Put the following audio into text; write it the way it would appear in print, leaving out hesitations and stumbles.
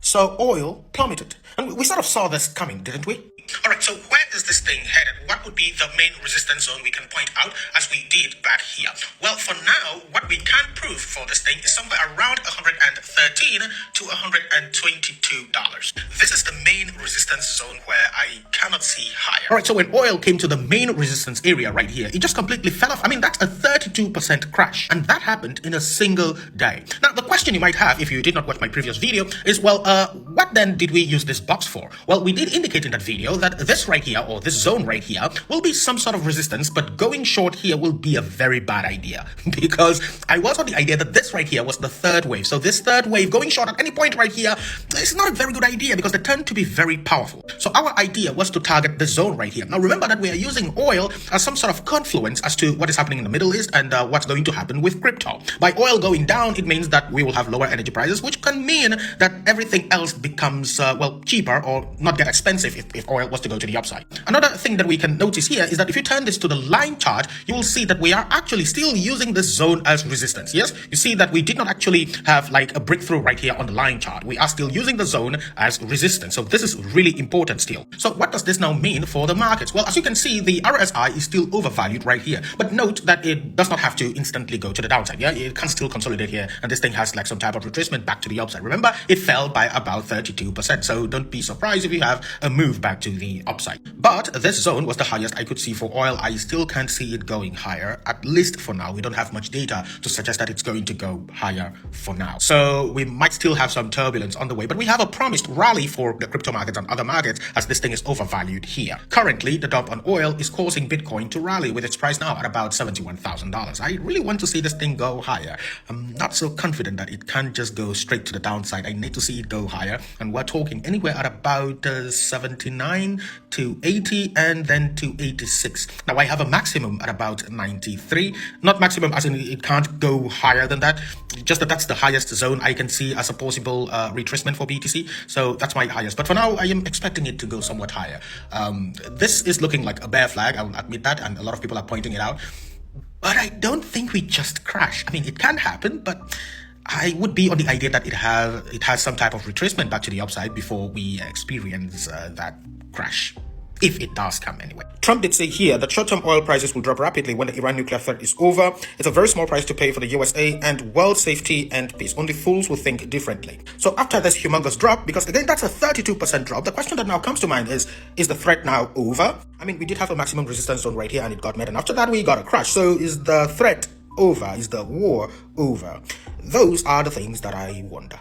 So oil plummeted. And we sort of saw this coming, didn't we? All right, so where is this thing headed? What would be the main resistance zone we can point out as we did back here? Well, for now, what we can prove for this thing is somewhere around $113 to $122. This is the main resistance zone where I cannot see higher. All right, so when oil came to the main resistance area right here, it just completely fell off. I mean, that's a 32% crash, and that happened in a single day. Now, the question you might have if you did not watch my previous video is, well, what then did we use this box for? Well, we did indicate in that video that this right here, or this zone right here, will be some sort of resistance, but going short here will be a very bad idea because I was on the idea that this right here was the third wave. So this third wave going short at any point right here is not a very good idea because they tend to be very powerful. So our idea was to target this zone right here. Now remember that we are using oil as some sort of confluence as to what is happening in the Middle East and what's going to happen with crypto. By oil going down, it means that we will have lower energy prices, which can mean that everything else becomes, well, cheaper or not get expensive if oil was to go to the upside. Another thing that we can notice here is that if you turn this to the line chart, you will see that we are actually still using this zone as resistance. Yes, you see that we did not actually have like a breakthrough right here on the line chart. We are still using the zone as resistance. So this is really important still. So what does this now mean for the markets? Well, as you can see, the RSI is still overvalued right here. But note that it does not have to instantly go to the downside. Yeah, it can still consolidate here. And this thing has like some type of retracement back to the upside. Remember, it fell by about 32%. So don't be surprised if you have a move back to the upside. But this zone was the highest I could see for oil. I still can't see it going higher, at least for now. We don't have much data to suggest that it's going to go higher for now. So we might still have some turbulence on the way, but we have a promised rally for the crypto markets and other markets as this thing is overvalued here. Currently, the dump on oil is causing Bitcoin to rally with its price now at about $71,000. I really want to see this thing go higher. I'm not so confident that it can just go straight to the downside. I need to see it go higher, and we're talking anywhere at about 79 to 80 and then to 86. Now I have a maximum at about 93, not maximum as in it can't go higher than that, just that that's the highest zone I can see as a possible retracement for BTC. So that's my highest, but for now I am expecting it to go somewhat higher. This is looking like a bear flag, I will admit that, and a lot of people are pointing it out, but I don't think we just crash. I mean, it can happen, but I would be on the idea that it has some type of retracement back to the upside before we experience that crash, if it does come anyway. Trump did say here that short-term oil prices will drop rapidly when the Iran nuclear threat is over. It's a very small price to pay for the USA and world safety and peace. Only fools will think differently. So after this humongous drop, because again, that's a 32% drop, the question that now comes to mind is the threat now over? I mean, we did have a maximum resistance zone right here and it got met, and after that we got a crash. So is the threat over? Is the war over? Those are the things that I wonder.